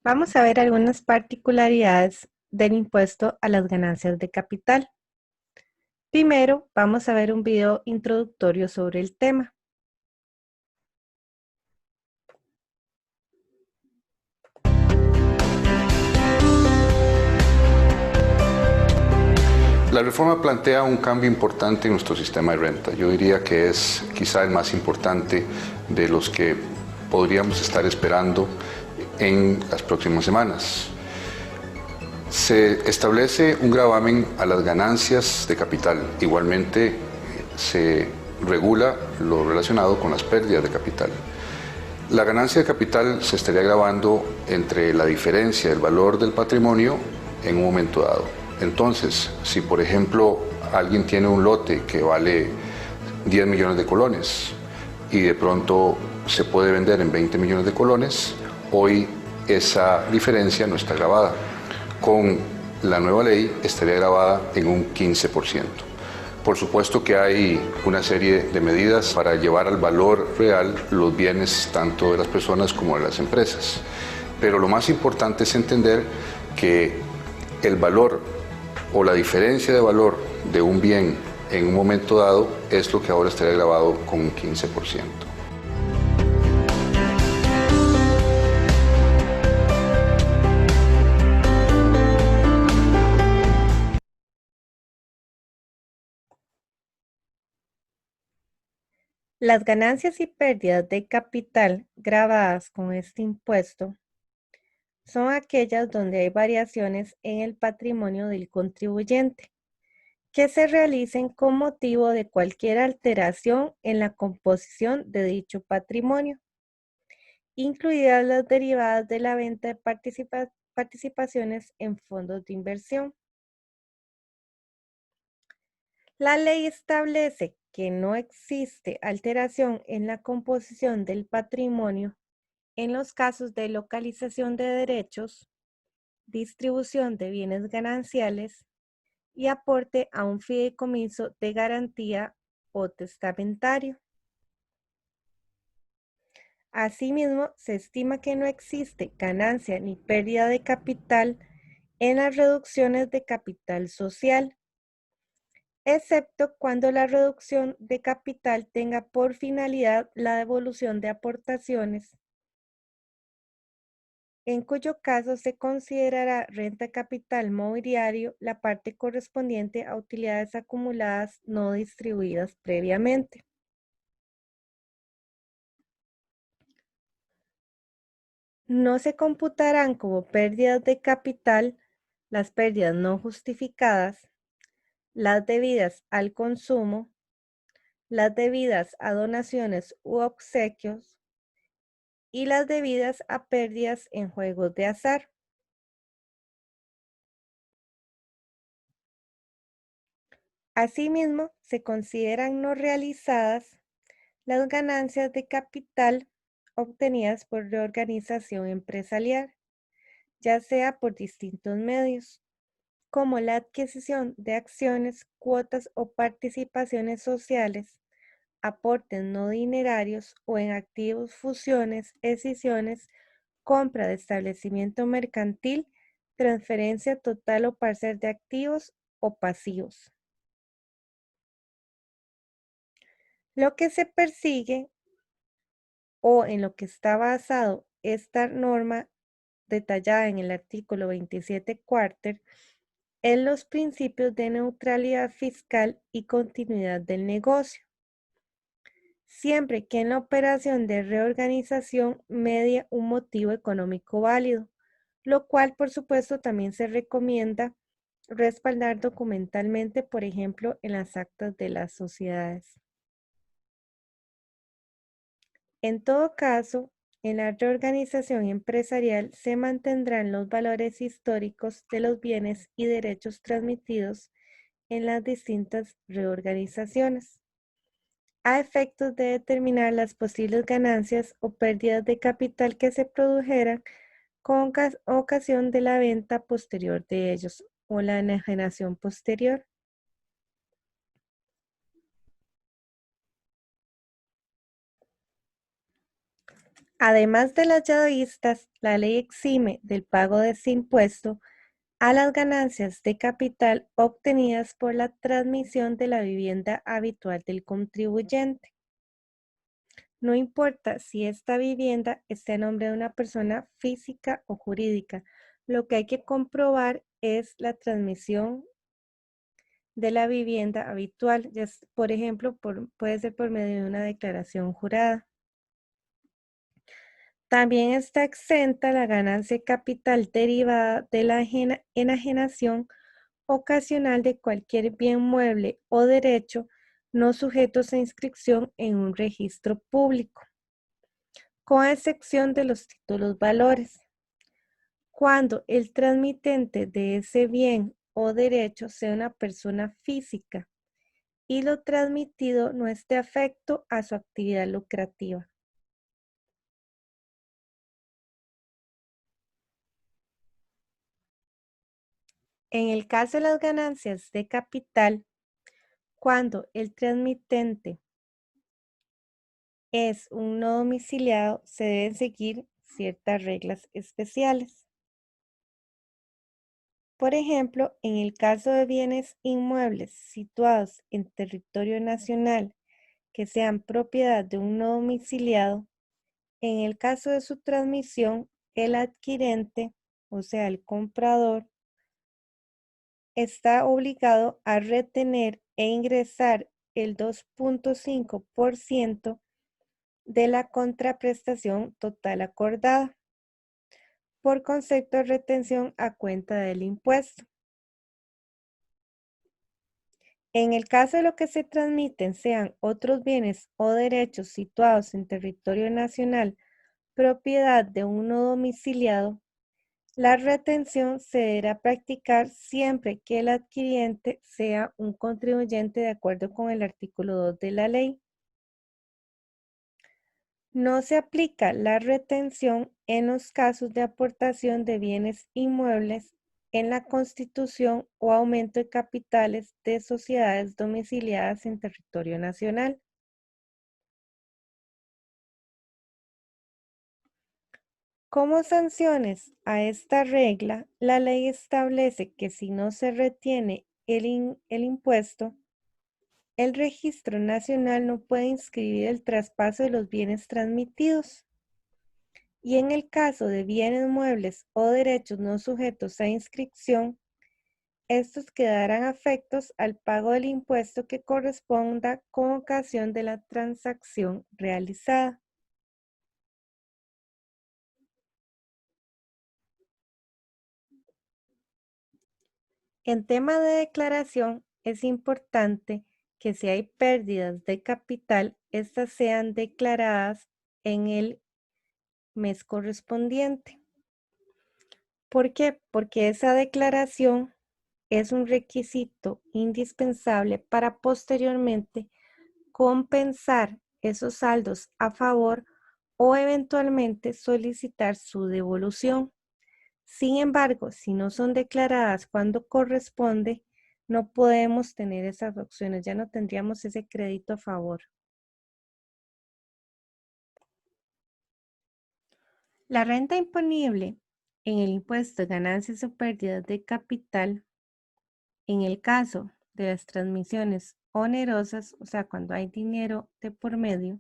Vamos a ver algunas particularidades del impuesto a las ganancias de capital. Primero, vamos a ver un video introductorio sobre el tema. La reforma plantea un cambio importante en nuestro sistema de renta. Yo diría que es quizá el más importante de los que podríamos estar esperando en las próximas semanas. Se establece un gravamen a las ganancias de capital. Igualmente se regula lo relacionado con las pérdidas de capital. La ganancia de capital se estaría gravando entre la diferencia del valor del patrimonio en un momento dado. Entonces, si por ejemplo alguien tiene un lote que vale 10 millones de colones y de pronto se puede vender en 20 millones de colones, hoy esa diferencia no está gravada. Con la nueva ley estaría gravada en un 15%. Por supuesto que hay una serie de medidas para llevar al valor real los bienes tanto de las personas como de las empresas. Pero lo más importante es entender que el valor o la diferencia de valor de un bien en un momento dado es lo que ahora estaría gravado con un 15%. Las ganancias y pérdidas de capital gravadas con este impuesto son aquellas donde hay variaciones en el patrimonio del contribuyente que se realicen con motivo de cualquier alteración en la composición de dicho patrimonio, incluidas las derivadas de la venta de participaciones en fondos de inversión. La ley establece que no existe alteración en la composición del patrimonio en los casos de localización de derechos, distribución de bienes gananciales y aporte a un fideicomiso de garantía o testamentario. Asimismo, se estima que no existe ganancia ni pérdida de capital en las reducciones de capital social, excepto cuando la reducción de capital tenga por finalidad la devolución de aportaciones, en cuyo caso se considerará renta capital mobiliario la parte correspondiente a utilidades acumuladas no distribuidas previamente. No se computarán como pérdidas de capital las pérdidas no justificadas, las debidas al consumo, las debidas a donaciones u obsequios y las debidas a pérdidas en juegos de azar. Asimismo, se consideran no realizadas las ganancias de capital obtenidas por reorganización empresarial, ya sea por distintos medios, como la adquisición de acciones, cuotas o participaciones sociales, aportes no dinerarios o en activos, fusiones, escisiones, compra de establecimiento mercantil, transferencia total o parcial de activos o pasivos. Lo que se persigue o en lo que está basado esta norma detallada en el artículo 27 cuarter en los principios de neutralidad fiscal y continuidad del negocio, siempre que en la operación de reorganización medie un motivo económico válido, lo cual por supuesto también se recomienda respaldar documentalmente, por ejemplo, en las actas de las sociedades. En todo caso, en la reorganización empresarial se mantendrán los valores históricos de los bienes y derechos transmitidos en las distintas reorganizaciones, a efectos de determinar las posibles ganancias o pérdidas de capital que se produjeran con ocasión de la venta posterior de ellos o la enajenación posterior. Además de las ya vistas, la ley exime del pago de ese impuesto a las ganancias de capital obtenidas por la transmisión de la vivienda habitual del contribuyente. No importa si esta vivienda está en nombre de una persona física o jurídica, lo que hay que comprobar es la transmisión de la vivienda habitual, por ejemplo, puede ser por medio de una declaración jurada. También está exenta la ganancia de capital derivada de la enajenación ocasional de cualquier bien mueble o derecho no sujetos a inscripción en un registro público, con excepción de los títulos valores. Cuando el transmitente de ese bien o derecho sea una persona física y lo transmitido no esté afecto a su actividad lucrativa. En el caso de las ganancias de capital, cuando el transmitente es un no domiciliado, se deben seguir ciertas reglas especiales. Por ejemplo, en el caso de bienes inmuebles situados en territorio nacional que sean propiedad de un no domiciliado, en el caso de su transmisión, el adquirente, o sea, el comprador, está obligado a retener e ingresar el 2.5% de la contraprestación total acordada por concepto de retención a cuenta del impuesto. En el caso de lo que se transmiten sean otros bienes o derechos situados en territorio nacional, propiedad de un no domiciliado, la retención se deberá practicar siempre que el adquiriente sea un contribuyente de acuerdo con el artículo 2 de la ley. No se aplica la retención en los casos de aportación de bienes inmuebles en la constitución o aumento de capitales de sociedades domiciliadas en territorio nacional. Como sanciones a esta regla, la ley establece que si no se retiene el impuesto, el Registro Nacional no puede inscribir el traspaso de los bienes transmitidos. Y en el caso de bienes muebles o derechos no sujetos a inscripción, estos quedarán afectos al pago del impuesto que corresponda con ocasión de la transacción realizada. En tema de declaración, es importante que si hay pérdidas de capital, estas sean declaradas en el mes correspondiente. ¿Por qué? Porque esa declaración es un requisito indispensable para posteriormente compensar esos saldos a favor o eventualmente solicitar su devolución. Sin embargo, si no son declaradas cuando corresponde, no podemos tener esas opciones, ya no tendríamos ese crédito a favor. La renta imponible en el impuesto de ganancias o pérdidas de capital, en el caso de las transmisiones onerosas, o sea, cuando hay dinero de por medio,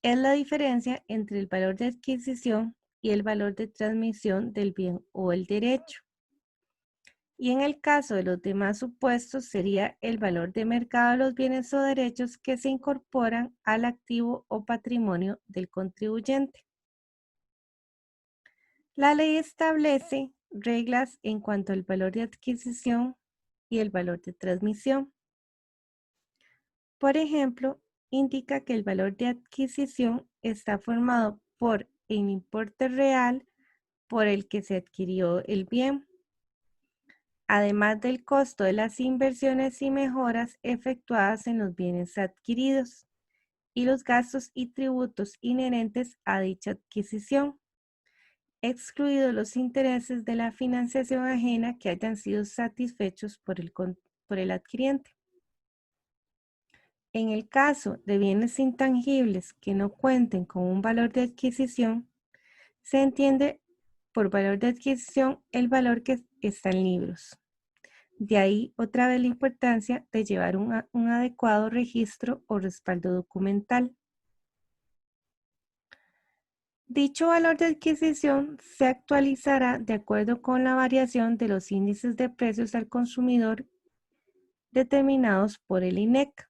es la diferencia entre el valor de adquisición y el valor de transmisión del bien o el derecho. Y en el caso de los demás supuestos sería el valor de mercado de los bienes o derechos que se incorporan al activo o patrimonio del contribuyente. La ley establece reglas en cuanto al valor de adquisición y el valor de transmisión. Por ejemplo, indica que el valor de adquisición está formado por el importe real por el que se adquirió el bien, además del costo de las inversiones y mejoras efectuadas en los bienes adquiridos y los gastos y tributos inherentes a dicha adquisición, excluidos los intereses de la financiación ajena que hayan sido satisfechos por el adquiriente. En el caso de bienes intangibles que no cuenten con un valor de adquisición, se entiende por valor de adquisición el valor que está en libros. De ahí otra vez la importancia de llevar un adecuado registro o respaldo documental. Dicho valor de adquisición se actualizará de acuerdo con la variación de los índices de precios al consumidor determinados por el INEC.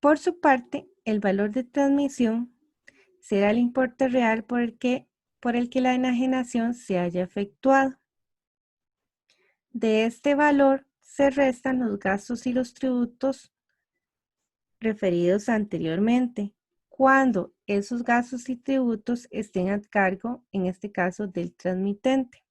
Por su parte, el valor de transmisión será el importe real por el que la enajenación se haya efectuado. De este valor se restan los gastos y los tributos referidos anteriormente, cuando esos gastos y tributos estén a cargo, en este caso, del transmitente.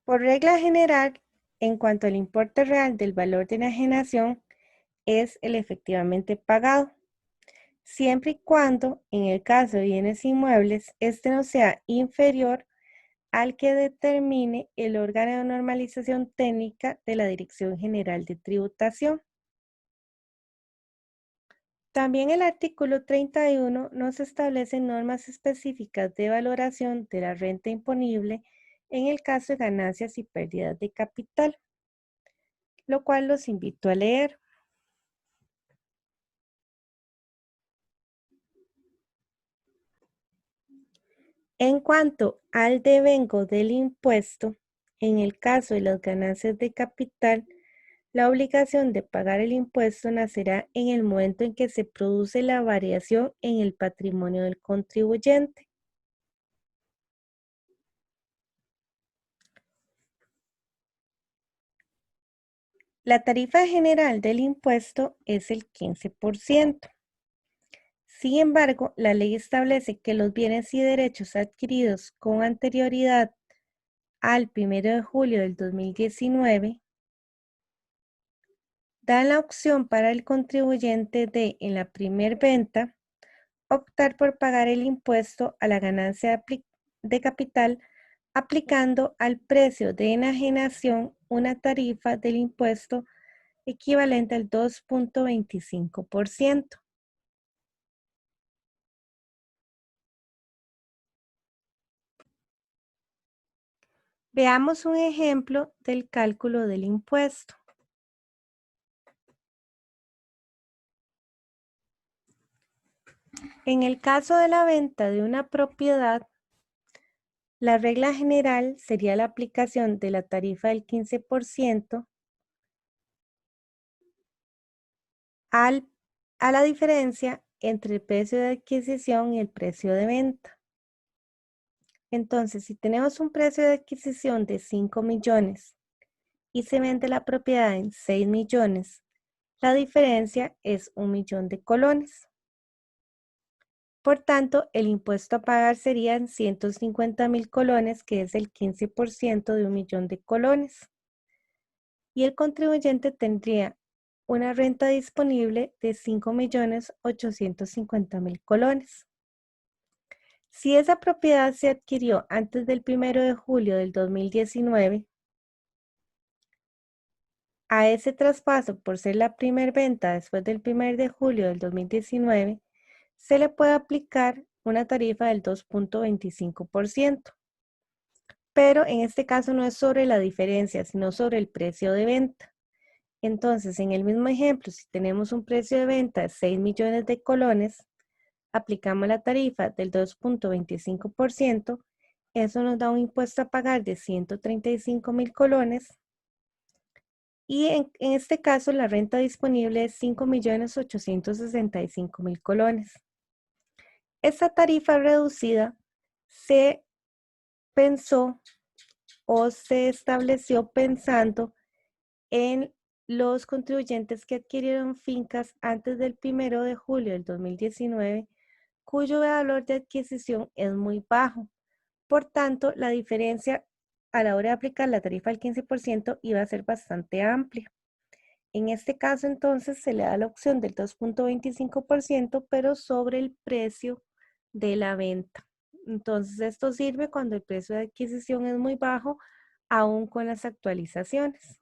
Por regla general, en cuanto al importe real del valor de enajenación, es el efectivamente pagado, siempre y cuando, en el caso de bienes inmuebles, este no sea inferior al que determine el órgano de normalización técnica de la Dirección General de Tributación. También el artículo 31 nos establece normas específicas de valoración de la renta imponible en el caso de ganancias y pérdidas de capital, lo cual los invito a leer. En cuanto al devengo del impuesto, en el caso de las ganancias de capital, la obligación de pagar el impuesto nacerá en el momento en que se produce la variación en el patrimonio del contribuyente. La tarifa general del impuesto es el 15%. Sin embargo, la ley establece que los bienes y derechos adquiridos con anterioridad al 1 de julio del 2019 dan la opción para el contribuyente de, en la primer venta, optar por pagar el impuesto a la ganancia de capital aplicando al precio de enajenación una tarifa del impuesto equivalente al 2.25%. Veamos un ejemplo del cálculo del impuesto. En el caso de la venta de una propiedad, la regla general sería la aplicación de la tarifa del 15% a la diferencia entre el precio de adquisición y el precio de venta. Entonces, si tenemos un precio de adquisición de 5 millones y se vende la propiedad en 6 millones, la diferencia es 1 millón de colones. Por tanto, el impuesto a pagar serían 150,000 colones, que es el 15% de 1 millón de colones. Y el contribuyente tendría una renta disponible de 5,850,000 colones. Si esa propiedad se adquirió antes del 1 de julio del 2019, a ese traspaso, por ser la primera venta después del 1 de julio del 2019, se le puede aplicar una tarifa del 2.25%. Pero en este caso no es sobre la diferencia, sino sobre el precio de venta. Entonces, en el mismo ejemplo, si tenemos un precio de venta de 6 millones de colones, aplicamos la tarifa del 2.25%, eso nos da un impuesto a pagar de 135,000 colones y en este caso la renta disponible es 5,865,000 colones. Esta tarifa reducida se pensó o se estableció pensando en los contribuyentes que adquirieron fincas antes del 1 de julio del 2019, cuyo valor de adquisición es muy bajo. Por tanto, la diferencia a la hora de aplicar la tarifa del 15% iba a ser bastante amplia. En este caso, entonces, se le da la opción del 2.25%, pero sobre el precio de la venta. Entonces, esto sirve cuando el precio de adquisición es muy bajo, aún con las actualizaciones.